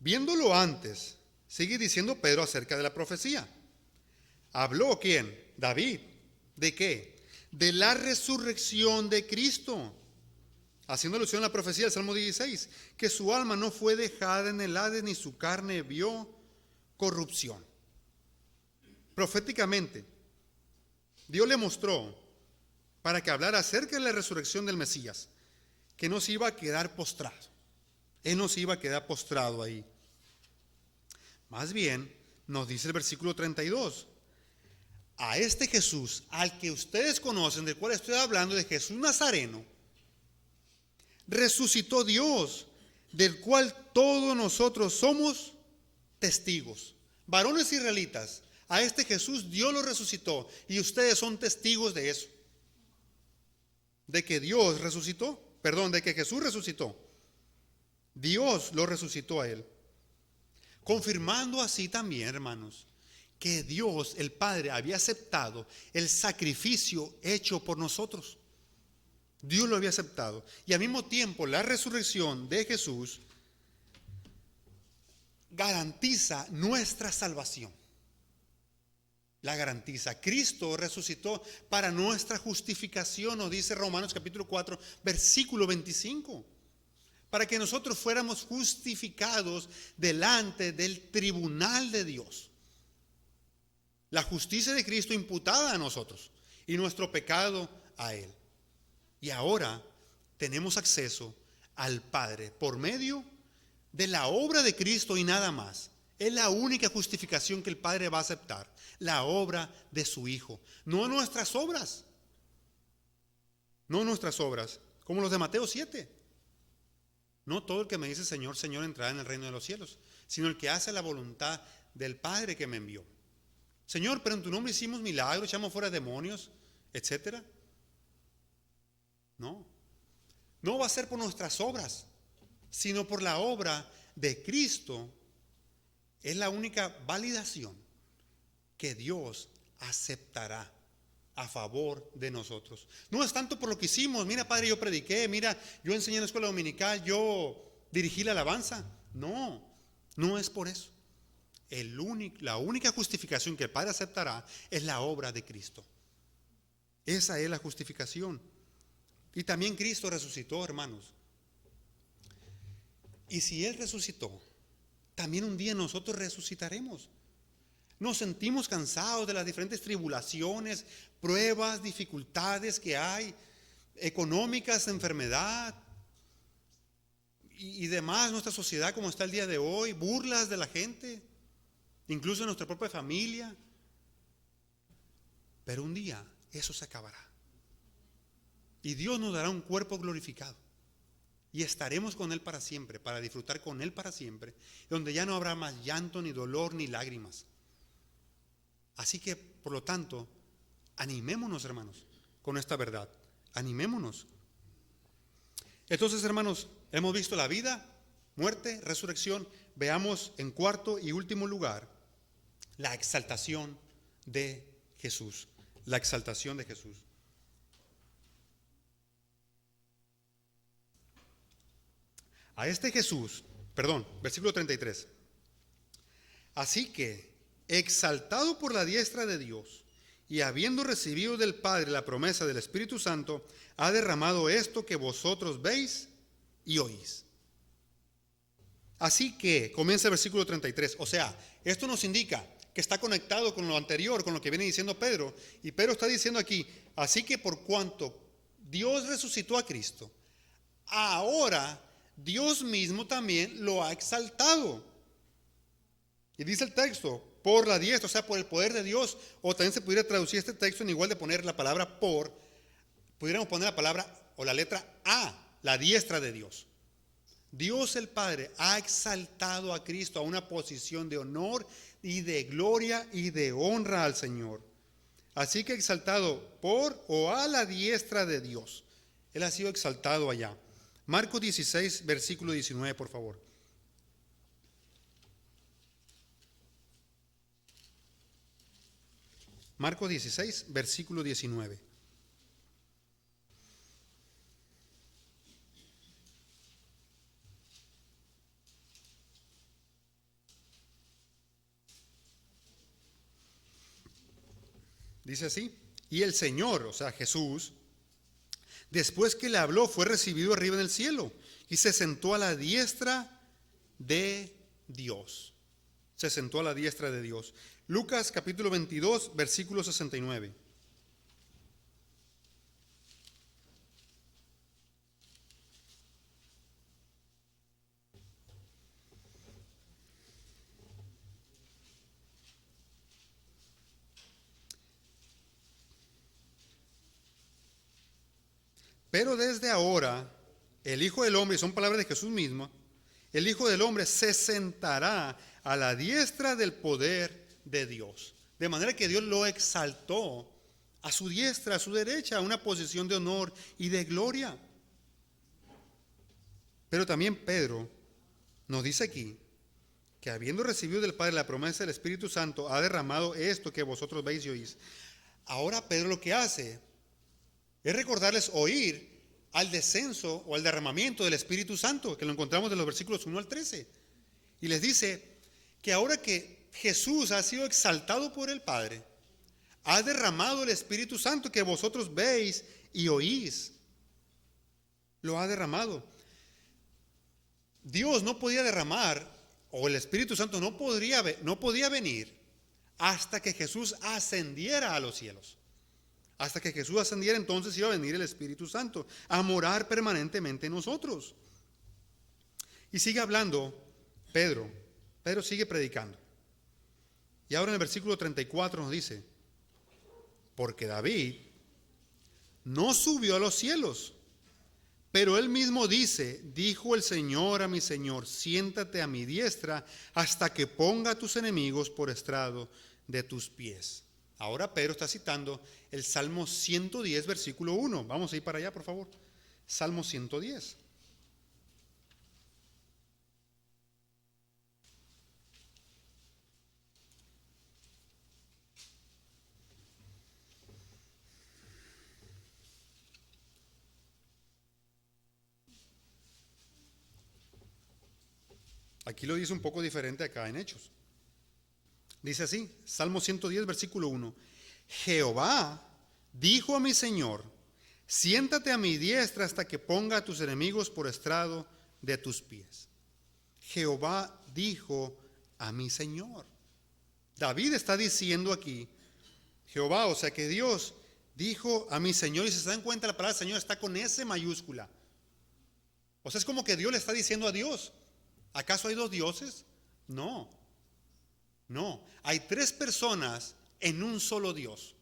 Viéndolo antes, sigue diciendo Pedro acerca de la profecía. ¿Habló quién? David. ¿De qué? De la resurrección de Cristo, haciendo alusión a la profecía del Salmo 16, que su alma no fue dejada en el Hades, ni su carne vio corrupción. Proféticamente, Dios le mostró para que hablara acerca de la resurrección del Mesías, que no se iba a quedar postrado. Él no se iba a quedar postrado ahí. Más bien, nos dice el versículo 32, a este Jesús, al que ustedes conocen, del cual estoy hablando, de Jesús Nazareno, resucitó Dios, del cual todos nosotros somos testigos. Varones israelitas, a este Jesús Dios lo resucitó y ustedes son testigos de eso. De que Dios resucitó, de que Jesús resucitó. Dios lo resucitó a él. Confirmando así también, hermanos, que Dios, el Padre, había aceptado el sacrificio hecho por nosotros. Dios lo había aceptado. Y al mismo tiempo, la resurrección de Jesús garantiza nuestra salvación. La garantiza. Cristo resucitó para nuestra justificación, nos dice Romanos capítulo 4, versículo 25. Para que nosotros fuéramos justificados delante del tribunal de Dios. La justicia de Cristo imputada a nosotros y nuestro pecado a Él. Y ahora tenemos acceso al Padre por medio de la obra de Cristo y nada más. Es la única justificación que el Padre va a aceptar. La obra de su Hijo. No nuestras obras. No nuestras obras. Como los de Mateo 7. No todo el que me dice Señor, Señor entrará en el reino de los cielos, sino el que hace la voluntad del Padre que me envió. Señor, pero en tu nombre hicimos milagros, echamos fuera demonios, etcétera. No va a ser por nuestras obras, sino por la obra de Cristo. Es la única validación que Dios aceptará a favor de nosotros. No es tanto por lo que hicimos. Mira, Padre, yo prediqué, mira, yo enseñé en la escuela dominical, yo dirigí la alabanza. No es por eso. La única justificación que el Padre aceptará es la obra de Cristo. Esa es la justificación. Y también Cristo resucitó, hermanos. Y si Él resucitó, también un día nosotros resucitaremos. Nos sentimos cansados de las diferentes tribulaciones, pruebas, dificultades que hay, económicas, enfermedad y demás, nuestra sociedad como está el día de hoy, burlas de la gente, incluso en nuestra propia familia. Pero un día eso se acabará. Y Dios nos dará un cuerpo glorificado. Y estaremos con Él para siempre, para disfrutar con Él para siempre, donde ya no habrá más llanto, ni dolor, ni lágrimas. Así que, por lo tanto, animémonos, hermanos, con esta verdad. Animémonos. Entonces, hermanos, hemos visto la vida, muerte, resurrección. Veamos en cuarto y último lugar la exaltación de Jesús. La exaltación de Jesús. A este Jesús, versículo 33. Así que, exaltado por la diestra de Dios y habiendo recibido del Padre la promesa del Espíritu Santo, ha derramado esto que vosotros veis y oís. Así que, comienza el versículo 33, o sea, esto nos indica que está conectado con lo anterior, con lo que viene diciendo Pedro, y Pedro está diciendo aquí, así que por cuanto Dios resucitó a Cristo, ahora Dios mismo también lo ha exaltado. Y dice el texto, por la diestra, o sea, por el poder de Dios, o también se pudiera traducir este texto en igual de poner la palabra por, pudiéramos poner la palabra o la letra A, la diestra de Dios. Dios el Padre ha exaltado a Cristo a una posición de honor y de gloria y de honra al Señor. Así que exaltado por o a la diestra de Dios. Él ha sido exaltado allá. Marcos 16, versículo 19, por favor. Marcos 16, versículo 19. Dice así: y el Señor, o sea Jesús, después que le habló, fue recibido arriba en el cielo y se sentó a la diestra de Dios. Se sentó a la diestra de Dios. Lucas capítulo 22, versículo 69. Pero desde ahora, el Hijo del Hombre, y son palabras de Jesús mismo, el Hijo del Hombre se sentará a la diestra del poder de Dios. De manera que Dios lo exaltó a su diestra, a su derecha, a una posición de honor y de gloria. Pero también Pedro nos dice aquí que habiendo recibido del Padre la promesa del Espíritu Santo, ha derramado esto que vosotros veis y oís. Ahora Pedro lo que hace es recordarles oír al descenso o al derramamiento del Espíritu Santo, que lo encontramos de los versículos 1 al 13. Y les dice que ahora que Jesús ha sido exaltado por el Padre, ha derramado el Espíritu Santo que vosotros veis y oís. Lo ha derramado. Dios no podía derramar, o el Espíritu Santo no podía venir hasta que Jesús ascendiera a los cielos. Hasta que Jesús ascendiera, entonces iba a venir el Espíritu Santo a morar permanentemente en nosotros. Y sigue hablando Pedro sigue predicando. Y ahora en el versículo 34 nos dice: porque David no subió a los cielos, pero él mismo dice: dijo el Señor a mi Señor, siéntate a mi diestra hasta que ponga a tus enemigos por estrado de tus pies. Ahora Pedro está citando el Salmo 110, versículo 1. Vamos a ir para allá, por favor. Salmo 110. Aquí lo dice un poco diferente acá en Hechos. Dice así, Salmo 110, versículo 1. Jehová dijo a mi Señor: siéntate a mi diestra hasta que ponga a tus enemigos por estrado de tus pies. Jehová dijo a mi Señor. David está diciendo aquí, Jehová, o sea que Dios dijo a mi Señor, y si se dan cuenta la palabra Señor está con S mayúscula. O sea, es como que Dios le está diciendo a Dios: ¿acaso hay dos dioses? No, hay tres personas en un solo Dios.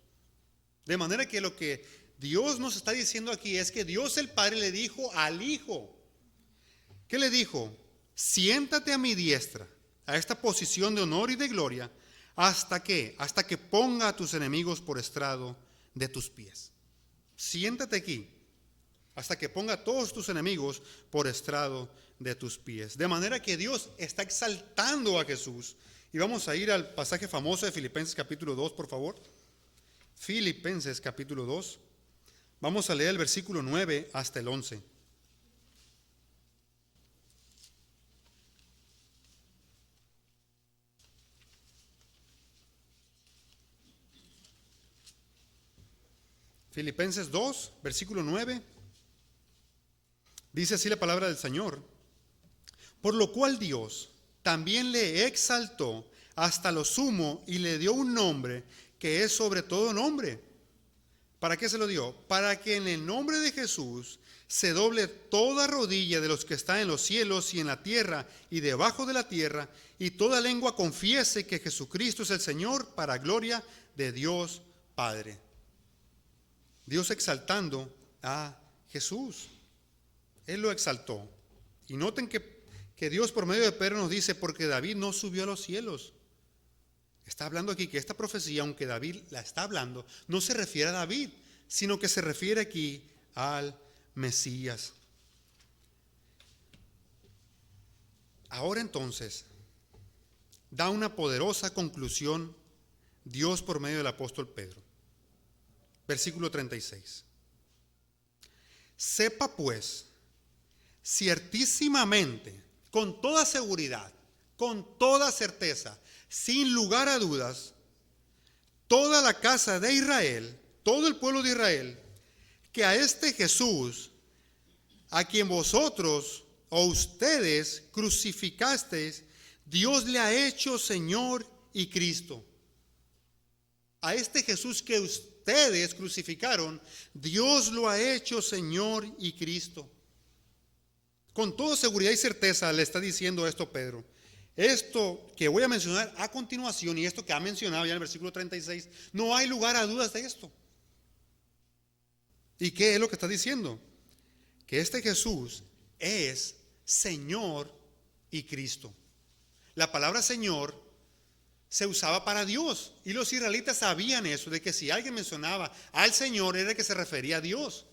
De manera que lo que Dios nos está diciendo aquí es que Dios el Padre le dijo al Hijo, ¿qué le dijo? Siéntate a mi diestra, a esta posición de honor y de gloria, ¿hasta qué? Hasta que ponga a tus enemigos por estrado de tus pies. Siéntate aquí, hasta que ponga a todos tus enemigos por estrado de tus pies. De manera que Dios está exaltando a Jesús. Y vamos a ir al pasaje famoso de Filipenses capítulo 2, por favor. Filipenses capítulo 2. Vamos a leer el versículo 9 hasta el 11. Filipenses 2, versículo 9. Dice así la palabra del Señor: por lo cual Dios también le exaltó hasta lo sumo y le dio un nombre que es sobre todo nombre. ¿Para qué se lo dio? Para que en el nombre de Jesús se doble toda rodilla de los que están en los cielos y en la tierra y debajo de la tierra, y toda lengua confiese que Jesucristo es el Señor, para gloria de Dios Padre. Dios exaltando a Jesús. Él lo exaltó. Y noten que Dios por medio de Pedro nos dice: porque David no subió a los cielos. Está hablando aquí que esta profecía, aunque David la está hablando, no se refiere a David, sino que se refiere aquí al Mesías. Ahora entonces, da una poderosa conclusión Dios por medio del apóstol Pedro. Versículo 36. Sepa pues, ciertísimamente, con toda seguridad, con toda certeza, sin lugar a dudas, toda la casa de Israel, todo el pueblo de Israel, que a este Jesús, a quien vosotros o ustedes crucificasteis, Dios le ha hecho Señor y Cristo. A este Jesús que ustedes crucificaron, Dios lo ha hecho Señor y Cristo. Con toda seguridad y certeza le está diciendo esto Pedro. Esto que voy a mencionar a continuación y esto que ha mencionado ya en el versículo 36, no hay lugar a dudas de esto. ¿Y qué es lo que está diciendo? Que este Jesús es Señor y Cristo. La palabra Señor se usaba para Dios y los israelitas sabían eso, de que si alguien mencionaba al Señor era que se refería a Dios.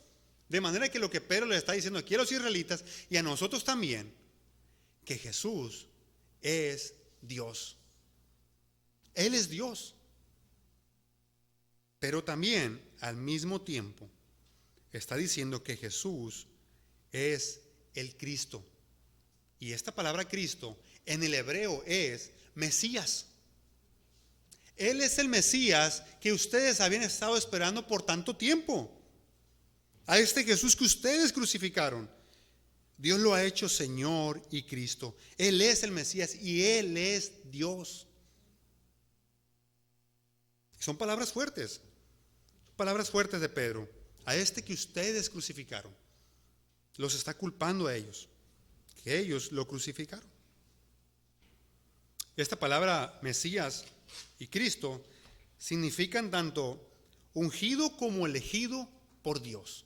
De manera que lo que Pedro le está diciendo aquí a los israelitas y a nosotros también, que Jesús es Dios. Él es Dios. Pero también al mismo tiempo está diciendo que Jesús es el Cristo. Y esta palabra Cristo en el hebreo es Mesías. Él es el Mesías que ustedes habían estado esperando por tanto tiempo. A este Jesús que ustedes crucificaron, Dios lo ha hecho Señor y Cristo. Él es el Mesías y Él es Dios. Son palabras fuertes de Pedro. A este que ustedes crucificaron, los está culpando a ellos, que ellos lo crucificaron. Esta palabra Mesías y Cristo significan tanto ungido como elegido por Dios.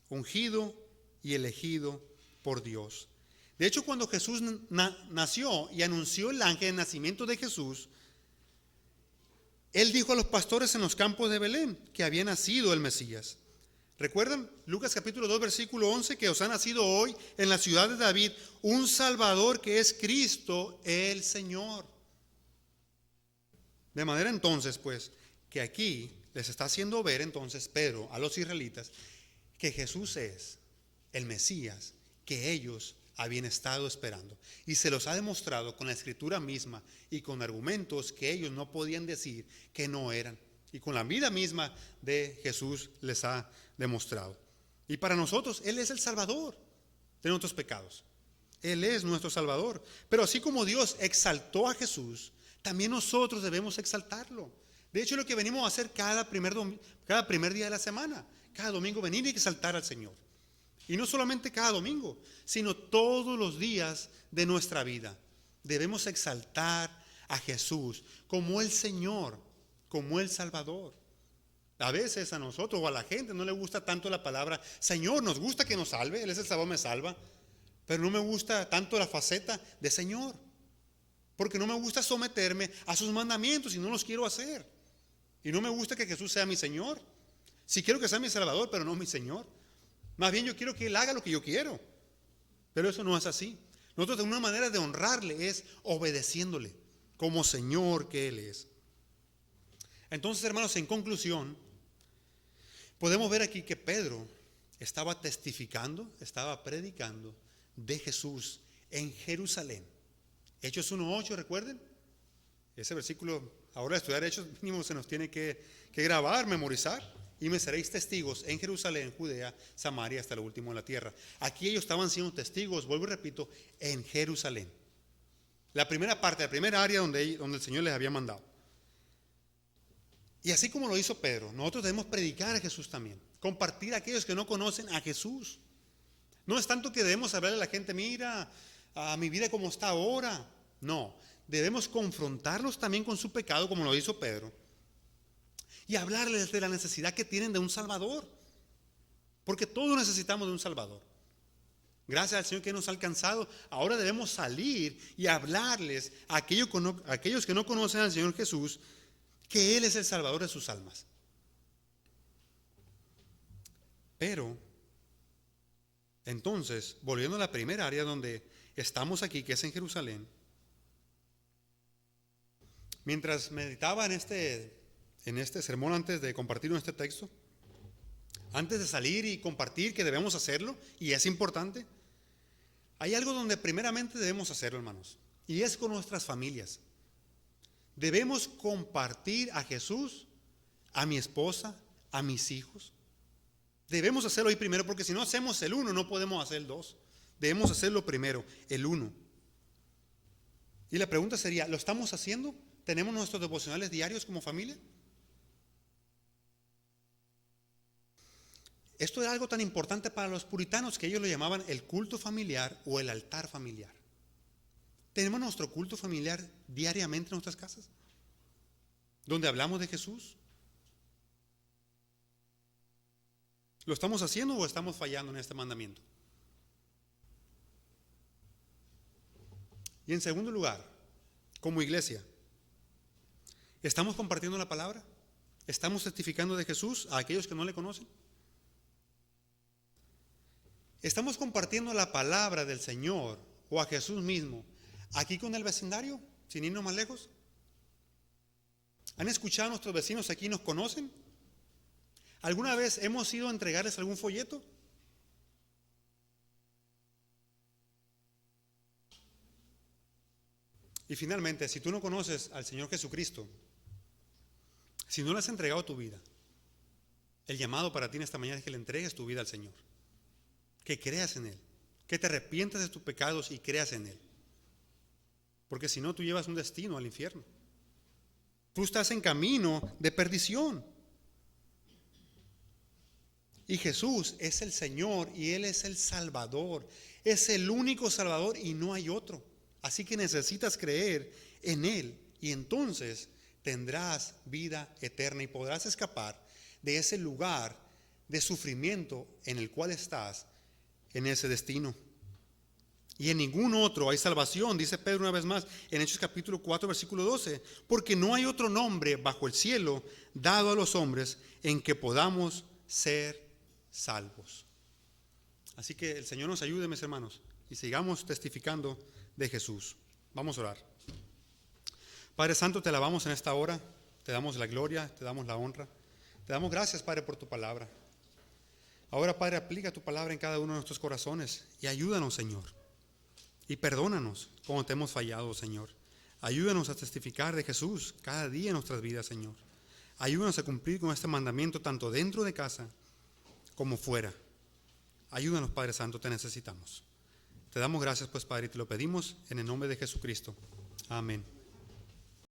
Ungido y elegido por Dios. De hecho, cuando Jesús nació y anunció el ángel el nacimiento de Jesús, Él dijo a los pastores en los campos de Belén que había nacido el Mesías. ¿Recuerdan? Lucas capítulo 2 versículo 11, que os ha nacido hoy en la ciudad de David un Salvador que es Cristo el Señor. De manera entonces, pues, que aquí les está haciendo ver entonces Pedro a los israelitas que Jesús es el Mesías que ellos habían estado esperando. Y se los ha demostrado con la escritura misma y con argumentos que ellos no podían decir que no eran. Y con la vida misma de Jesús les ha demostrado. Y para nosotros, Él es el Salvador de nuestros pecados. Él es nuestro Salvador. Pero así como Dios exaltó a Jesús, también nosotros debemos exaltarlo. De hecho, lo que venimos a hacer cada primer día de la semana. Cada domingo venir y exaltar al Señor. Y no solamente cada domingo, sino todos los días de nuestra vida. Debemos exaltar a Jesús como el Señor, como el Salvador. A veces a nosotros o a la gente no le gusta tanto la palabra Señor. Nos gusta que nos salve, Él es el Salvador, me salva. Pero no me gusta tanto la faceta de Señor. Porque no me gusta someterme a sus mandamientos y no los quiero hacer. Y no me gusta que Jesús sea mi Señor. Sí quiero que sea mi Salvador, pero no mi Señor. Más bien yo quiero que Él haga lo que yo quiero. Pero eso no es así. Nosotros, de una manera de honrarle, es obedeciéndole como Señor que Él es. Entonces, hermanos, en conclusión, podemos ver aquí que Pedro estaba testificando, estaba predicando de Jesús en Jerusalén. Hechos 1:8, ¿recuerden? Ese versículo, ahora estudiar Hechos mínimo se nos tiene que grabar, memorizar. Y me seréis testigos en Jerusalén, Judea, Samaria, hasta lo último de la tierra. Aquí ellos estaban siendo testigos, vuelvo y repito, en Jerusalén. La primera parte, la primera área donde el Señor les había mandado. Y así como lo hizo Pedro, nosotros debemos predicar a Jesús también. Compartir a aquellos que no conocen a Jesús. No es tanto que debemos hablarle a la gente, mira, a mi vida como está ahora. No, debemos confrontarlos también con su pecado, como lo hizo Pedro. Y hablarles de la necesidad que tienen de un Salvador. Porque todos necesitamos de un Salvador. Gracias al Señor que nos ha alcanzado. Ahora debemos salir y hablarles a aquellos que no conocen al Señor Jesús, que Él es el Salvador de sus almas. Pero, entonces, volviendo a la primera área donde estamos aquí, que es en Jerusalén. Mientras meditaba en este sermón, antes de compartir este texto, antes de salir y compartir, que debemos hacerlo, y es importante, hay algo donde primeramente debemos hacerlo, hermanos, y es con nuestras familias. Debemos compartir a Jesús, a mi esposa, a mis hijos. Debemos hacerlo ahí primero, porque si no hacemos el uno, no podemos hacer el dos. Debemos hacerlo primero, el uno. Y la pregunta sería, ¿lo estamos haciendo? ¿Tenemos nuestros devocionales diarios como familia? Esto era algo tan importante para los puritanos que ellos lo llamaban el culto familiar o el altar familiar. ¿Tenemos nuestro culto familiar diariamente en nuestras casas? ¿Donde hablamos de Jesús? ¿Lo estamos haciendo o estamos fallando en este mandamiento? Y en segundo lugar, como iglesia, ¿estamos compartiendo la palabra? ¿Estamos testificando de Jesús a aquellos que no le conocen? ¿Estamos compartiendo la palabra del Señor o a Jesús mismo aquí con el vecindario, sin irnos más lejos? ¿Han escuchado a nuestros vecinos aquí y nos conocen? ¿Alguna vez hemos ido a entregarles algún folleto? Y finalmente, si tú no conoces al Señor Jesucristo, si no le has entregado tu vida, el llamado para ti en esta mañana es que le entregues tu vida al Señor, que creas en Él, que te arrepientas de tus pecados y creas en Él. Porque si no, tú llevas un destino al infierno. Tú estás en camino de perdición. Y Jesús es el Señor y Él es el Salvador. Es el único Salvador y no hay otro. Así que necesitas creer en Él y entonces tendrás vida eterna y podrás escapar de ese lugar de sufrimiento en el cual estás, en ese destino. Y en ningún otro hay salvación, dice Pedro una vez más en Hechos capítulo 4 versículo 12, porque no hay otro nombre bajo el cielo dado a los hombres en que podamos ser salvos. Así que el Señor nos ayude, mis hermanos, y sigamos testificando de Jesús. Vamos a orar. Padre Santo, te alabamos en esta hora, te damos la gloria, te damos la honra, te damos gracias, Padre, por tu palabra. Ahora, Padre, aplica tu palabra en cada uno de nuestros corazones y ayúdanos, Señor. Y perdónanos cuando te hemos fallado, Señor. Ayúdanos a testificar de Jesús cada día en nuestras vidas, Señor. Ayúdanos a cumplir con este mandamiento tanto dentro de casa como fuera. Ayúdanos, Padre Santo, te necesitamos. Te damos gracias, pues, Padre, y te lo pedimos en el nombre de Jesucristo. Amén.